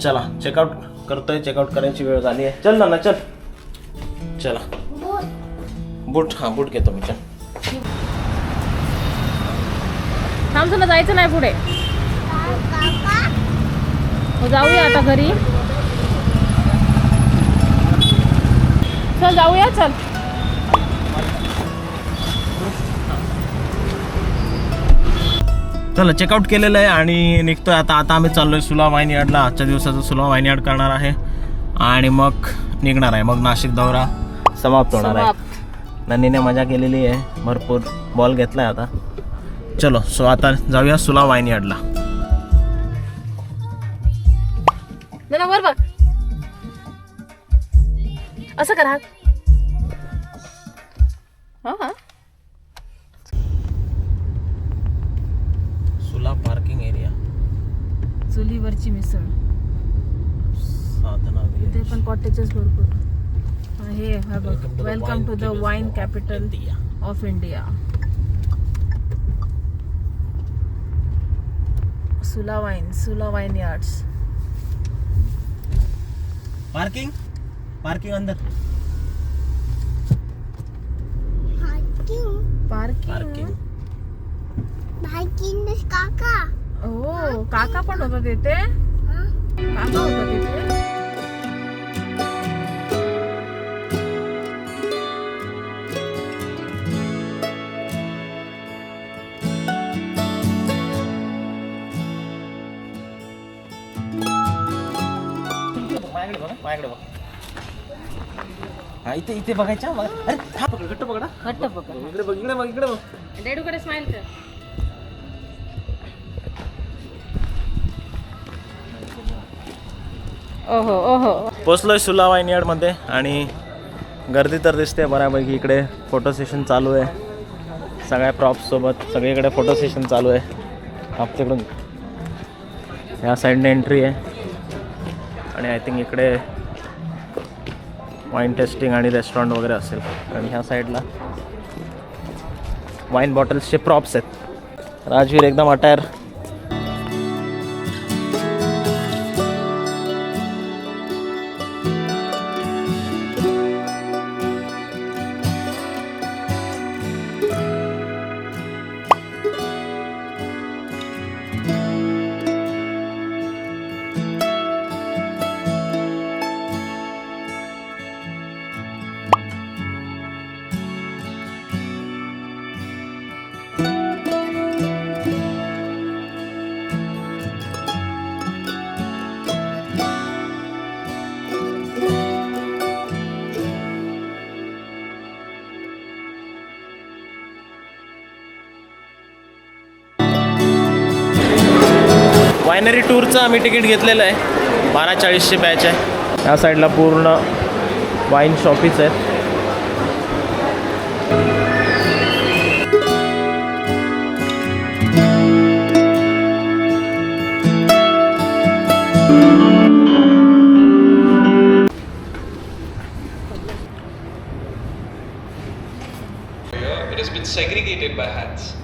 चला चेकआउट करतोय, चेकआउट करायची वेळ झाली आहे. चल ना चल. चला बूट, हां बूट घेतो मी. चल थांब, तुला जायचं नाही पुढे. हो जाऊया आता घरी. चल जाऊया. चल चला चेकआउट केलेलं आहे आणि निघतोय आता. आता आम्ही चाललोय सुला वाईनयार्डला. आजच्या दिवसाचं सुला वाईनयार्ड करणार आहे आणि मग निघणार आहे. मग नाशिक दौरा समाप्त होणार आहे. नन्नीने मजा केलेली आहे, भरपूर बॉल घेतलाय आता. चलो सो आता जाऊया सुला वाईनयार्डला. ना वर बघ, असं करा. हा सुला पार्किंग एरिया, चुलीवरची मिसळ. साधना इथे पण कॉटेजेस भरपूर आहे. हा बघ, welcome to the wine capital of India. Sula vineyards. Parking अंदर. पार्किंग काका. हो काका पण होता तिथे. काका होता तिथे. माझ्याकडे बघ. हा इथे बघायच्या. अरे घट्ट पकडा. इकडे बघ. डॅडूकडे स्माइल कर. ओहो पोचलोय सुला वाईनयार्ड मध्ये आणि गर्दी तर दिसते बऱ्यापैकी. इकडे फोटो सेशन चालू आहे, सगळ्या प्रॉप्स सोबत सगळीकडे फोटो सेशन चालू आहे. आपल्याकडून ह्या साईडने एंट्री आहे आणि आय थिंक इकडे वाईन टेस्टिंग आणि रेस्टॉरंट वगैरे असेल. आणि ह्या साईडला वाईन बॉटल्सचे प्रॉप्स आहेत. राजवीर एकदम अटायर. वायनरी टूरचं आम्ही तिकीट घेतलेलं आहे. 12:40ची बॅच आहे. या साईडला पूर्ण वाईन शॉपीच आहेत. It has been segregated by hands.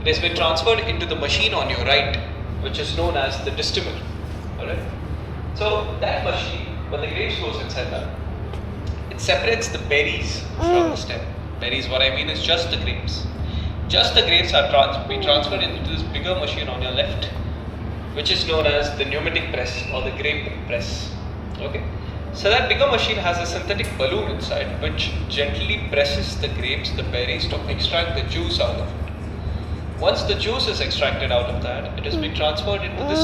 It has been transferred into the machine on your right, which is known as the distilmer. Alright? So that machine, when the grapes goes inside that, it separates the berries from the stem. Berries, what I mean is just the grapes. Just the grapes are transferred into this bigger machine on your left, which is known as the pneumatic press or the grape press. Okay? So that bigger machine has a synthetic balloon inside, which gently presses the grapes, the berries, to extract the juice out of it. Once the juice is extracted out of that, it is being transferred into this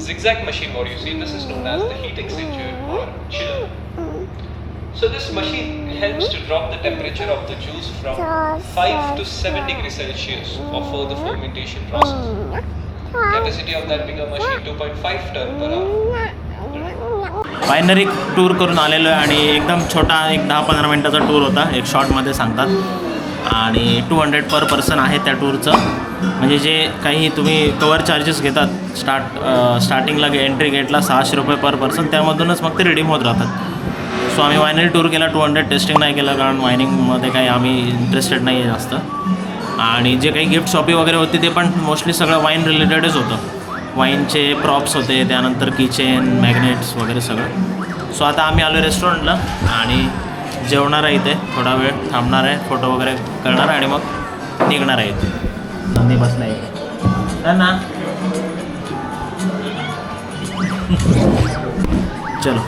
zigzag machine. What you see, this is known as the heat exchanger or chiller. So this machine helps to drop the temperature of the juice from 5 to 7 degrees Celsius for the fermentation process. Capacity of that bigger machine 2.5 ton per hour. Winery tour करून आलेलो आहे आणि एकदम छोटा एक 10-15 मिनटाचा tour होता. एक शॉर्टमध्ये सांगतात आणि 200 पर पर्सन आहे त्या टूरचं. म्हणजे जे काही तुम्ही कवर चार्जेस घेतात स्टार्टिंगला एंट्री गेटला 600 रुपये पर पर्सन, त्यामधूनच मग ते रिडीम होत राहतात. सो आम्ही वायनरी टूर केला. 200 टेस्टिंग नाही केलं कारण वायनिंगमध्ये काही आम्ही इंटरेस्टेड नाही आहे जास्त. आणि जे काही गिफ्ट शॉपिंग वगैरे होती ते पण मोस्टली सगळं वाईन रिलेटेडच होतं. वाईनचे प्रॉप्स होते, त्यानंतर किचन मॅग्नेट्स वगैरे सगळं. सो आता आम्ही आलो रेस्टॉरंटला आणि जेवणार आहे इथे, थोडा वेळ थांबणार आहे, फोटो वगैरे करणार आणि मग निघणार आहे इथे. नंदी बसला आहे ना. चलो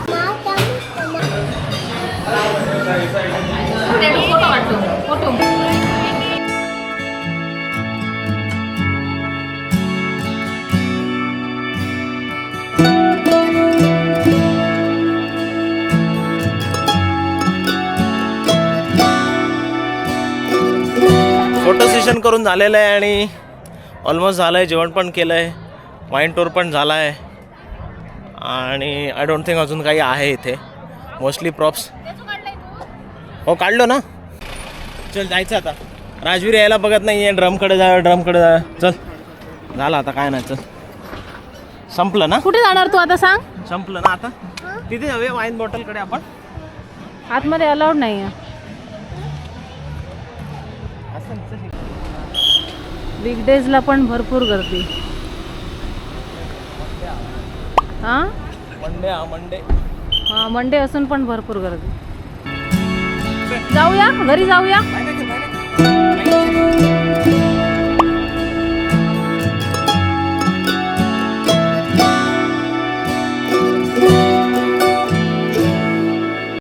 फोटो सेशन करून झालेलं आहे आणि ऑलमोस्ट झालं आहे. जेवण पण केलं आहे, वाईन टूर पण झाला आहे आणि आय डोंट थिंक अजून काही आहे इथे. मोस्टली प्रॉप्स हो काढलो ना. चल जायचं आता. राजवीर यायला बघत नाही आहे, ड्रमकडे जा. चल झालं आता, काय नाही. चल संपलं ना. कुठे जाणार तू आता सांग. संपलं ना आता. तिथे जाऊया वाईन बॉटलकडे आपण. आतमध्ये अलाउड नाही आहे. वीकडेजला पण भरपूर गर्दी. हां मंडे असून पण भरपूर गर्दी. जाऊया घरी जाऊया.